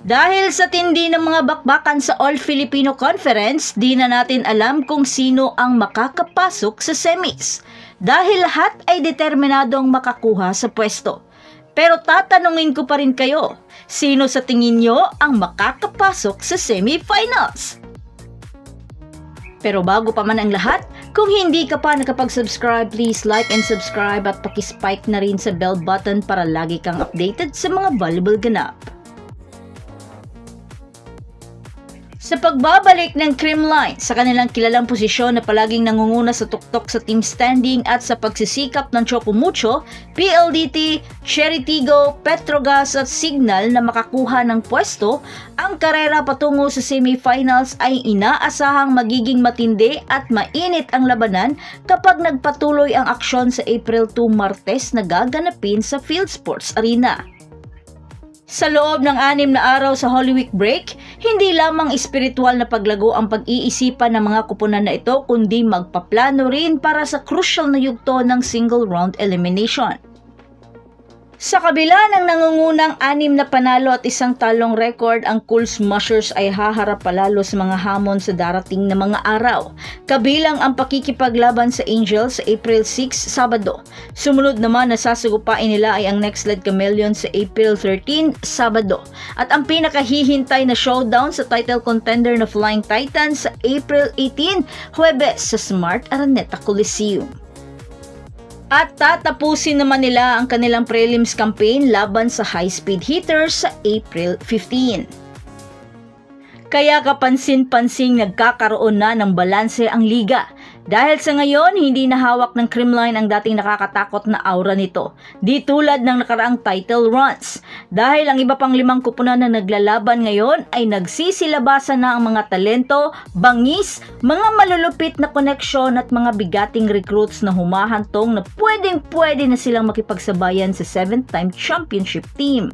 Dahil sa tindi ng mga bakbakan sa All Filipino Conference, di na natin alam kung sino ang makakapasok sa semis. Dahil lahat ay determinadong makakuha sa pwesto. Pero tatanungin ko pa rin kayo, sino sa tingin nyo ang makakapasok sa semifinals? Pero bago pa man ang lahat, kung hindi ka pa nakapag-subscribe, please like and subscribe at pakispike na rin sa bell button para lagi kang updated sa mga valuable ganap. Sa pagbabalik ng Creamline sa kanilang kilalang posisyon na palaging nangunguna sa tuktok sa team standing at sa pagsisikap ng Choco Mucho, PLDT, Cherry Tigo, Petrogas at Signal na makakuha ng pwesto, ang karera patungo sa semifinals ay inaasahang magiging matindi at mainit ang labanan kapag nagpatuloy ang aksyon sa April 2 Martes na gaganapin sa Field Sports Arena. Sa loob ng 6 na araw sa Holy Week break, hindi lamang espiritual na paglago ang pag-iisipan ng mga kupunan na ito kundi magpaplano rin para sa crucial na yugto ng single round elimination. Sa kabila ng nangungunang 6 na panalo at 1 talong record, ang Cool Smushers ay haharap palalo sa mga hamon sa darating na mga araw. Kabilang ang pakikipaglaban sa Angels sa April 6, Sabado. Sumunod naman na sasagupain nila ay ang Next Lead Chameleons sa April 13, Sabado. At ang pinakahihintay na showdown sa title contender na Flying Titans sa April 18, Huwebes sa Smart Araneta Coliseum. At tatapusin naman nila ang kanilang prelims campaign laban sa high-speed hitters sa April 15. Kaya kapansin-pansing nagkakaroon na ng balanse ang liga. Dahil sa ngayon, hindi na hawak ng Creamline ang dating nakakatakot na aura nito. Di tulad ng nakaraang title runs. Dahil ang iba pang 5 kupunan na naglalaban ngayon ay nagsisilabasan na ang mga talento, bangis, mga malulupit na koneksyon at mga bigating recruits na humahantong na pwedeng-pwede na silang makipagsabayan sa 7th-time championship team.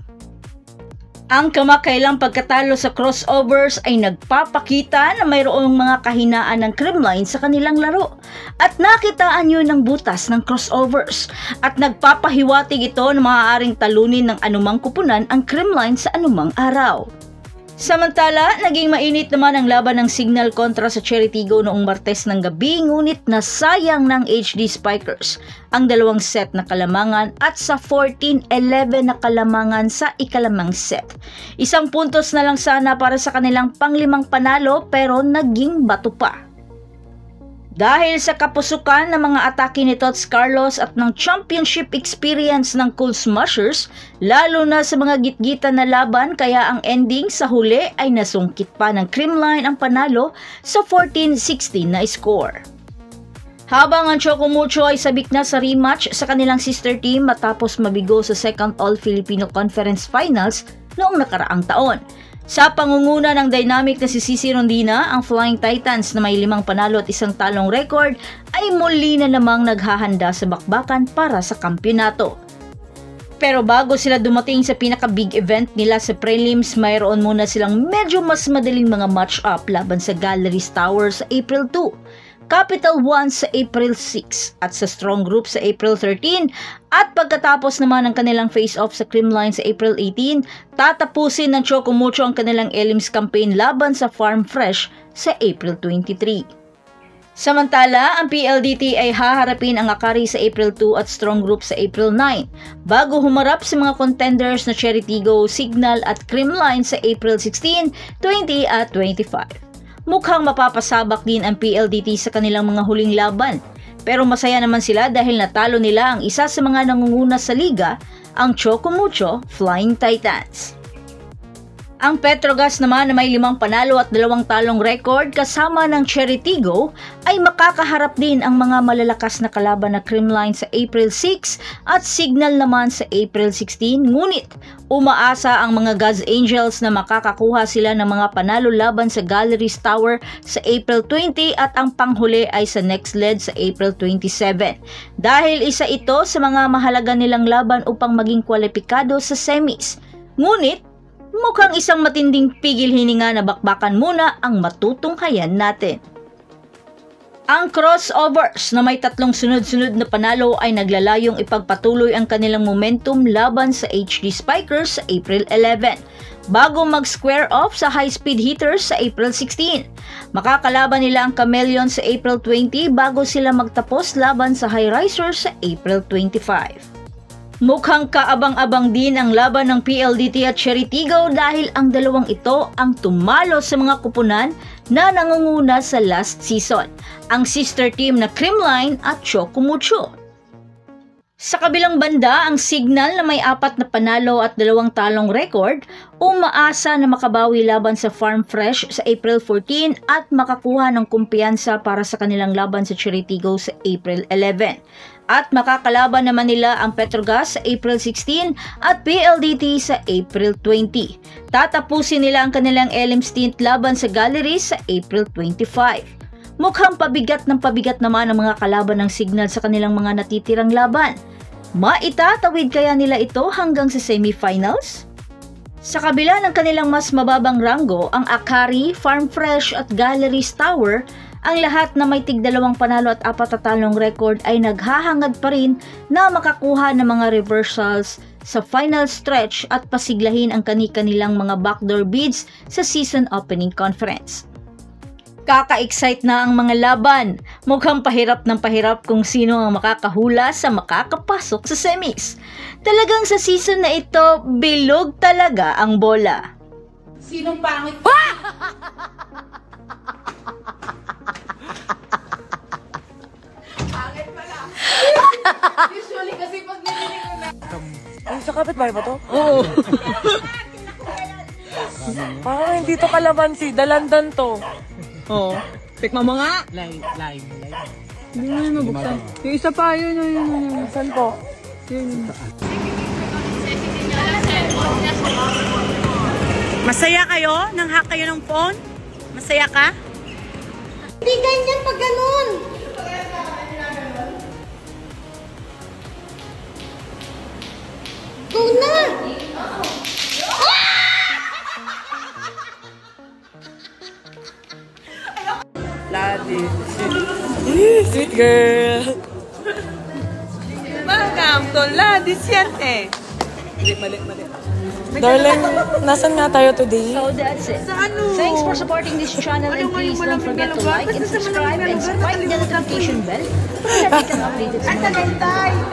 Ang kamakailang pagkatalo sa crossovers ay nagpapakita na mayroong mga kahinaan ng Creamline sa kanilang laro at nakitaan yun ng butas ng crossovers at nagpapahiwatig ito na maaaring talunin ng anumang kupunan ang Creamline sa anumang araw. Samantala, naging mainit naman ang laban ng Signal kontra sa Cherry Tigo noong Martes ng gabi, ngunit nasayang ng HD Spikers ang 2 set na kalamangan at sa 14-11 na kalamangan sa ikalamang set. 1 puntos na lang sana para sa kanilang pang-5 panalo pero naging bato pa. Dahil sa kapusukan ng mga atake ni Tots Carlos at ng championship experience ng Cool Smushers, lalo na sa mga gitgitan na laban, kaya ang ending sa huli ay nasungkit pa ng Creamline ang panalo sa 14-16 na score. Habang ang Choco Mucho ay sabik na sa rematch sa kanilang sister team matapos mabigo sa 2nd All Filipino Conference Finals noong nakaraang taon. Sa pangunguna ng dynamic na si Cici Rondina, ang Flying Titans na may 5 panalo at 1 talong record ay muli na namang naghahanda sa bakbakan para sa kampyonato. Pero bago sila dumating sa pinaka-big event nila sa prelims, mayroon muna silang medyo mas madaling mga match-up laban sa Galleries Tower sa April 2. Capital One sa April 6 at sa Strong Group sa April 13 at pagkatapos naman ng kanilang face-off sa Creamline sa April 18, tatapusin ng Choco Mucho ang kanilang elims campaign laban sa Farm Fresh sa April 23. Samantala, ang PLDT ay haharapin ang Akari sa April 2 at Strong Group sa April 9 bago humarap sa mga contenders na Cherry Tigo, Signal at Creamline sa April 16, 20 at 25. Mukhang mapapasabak din ang PLDT sa kanilang mga huling laban. Pero masaya naman sila dahil natalo nila ang isa sa mga nangunguna sa liga, ang Choco Mucho Flying Titans. Ang Petrogas naman na may 5 panalo at 2 talong record kasama ng Cherry Tigo ay makakaharap din ang mga malalakas na kalaban na Creamline sa April 6 at Signal naman sa April 16, ngunit umaasa ang mga God's Angels na makakakuha sila ng mga panalo laban sa Galleries Tower sa April 20 at ang panghuli ay sa Next Lead sa April 27. Dahil isa ito sa mga mahalaga nilang laban upang maging kwalipikado sa semis. Ngunit mukhang isang matinding pigil hininga na bakbakan muna ang matutunghayan natin. Ang crossovers na may tatlong sunod-sunod na panalo ay naglalayong ipagpatuloy ang kanilang momentum laban sa HD Spikers sa April 11, bago mag-square off sa high-speed hitters sa April 16. Makakalaban nila ang Chameleon sa April 20 bago sila magtapos laban sa High Risers sa April 25. Mukhang kaabang-abang din ang laban ng PLDT at Cheritigo dahil ang dalawang ito ang tumalo sa mga kupunan na nangunguna sa last season, ang sister team na Creamline at Choco Mucho. Sa kabilang banda, ang Signal na may 4 na panalo at 2 talong record, umaasa na makabawi laban sa Farm Fresh sa April 14 at makakuha ng kumpiyansa para sa kanilang laban sa Cheritigo sa April 11. At makakalaban naman nila ang Petrogas sa April 16 at PLDT sa April 20. Tatapusin nila ang kanilang LM stint laban sa Galleries sa April 25. Mukhang pabigat naman ang mga kalaban ng Signal sa kanilang mga natitirang laban. Maitatawid kaya nila ito hanggang sa semifinals? Sa kabila ng kanilang mas mababang ranggo, ang Akari, Farm Fresh at Galleries Tower, ang lahat na may tig-2 panalo at 4 na talong record ay naghahangad pa rin na makakuha ng mga reversals sa final stretch at pasiglahin ang kani-kanilang mga backdoor bids sa season opening conference. Kaka-excite na ang mga laban. Mukhang pahirap ng pahirap kung sino ang makakahula sa makakapasok sa semis. Talagang sa season na ito, bilog talaga ang bola. Sinong pangit? Pangit pala. Usually kasi pag nilinig ko na. Ay, sa kapitbahay ba to? Oo. Parang hindi to kalamansi, dalandan to. Oo. Tikma mo nga. Live. Hindi mo yung mabuksan. Yung isa pa, yun. Saan po? Yun. Masaya kayo? Nang-hack kayo ng phone? Masaya ka? Hindi ganyan pag ganun. Go na! Ladi. Sweet girl. Welcome to La Disiente. Mali. Darling, nasan nga tayo today? So that's it. Thanks for supporting this channel and please don't forget to like and subscribe and spike the notification bell para lagi kang updated sa mga video.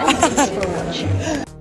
And thanks for watching.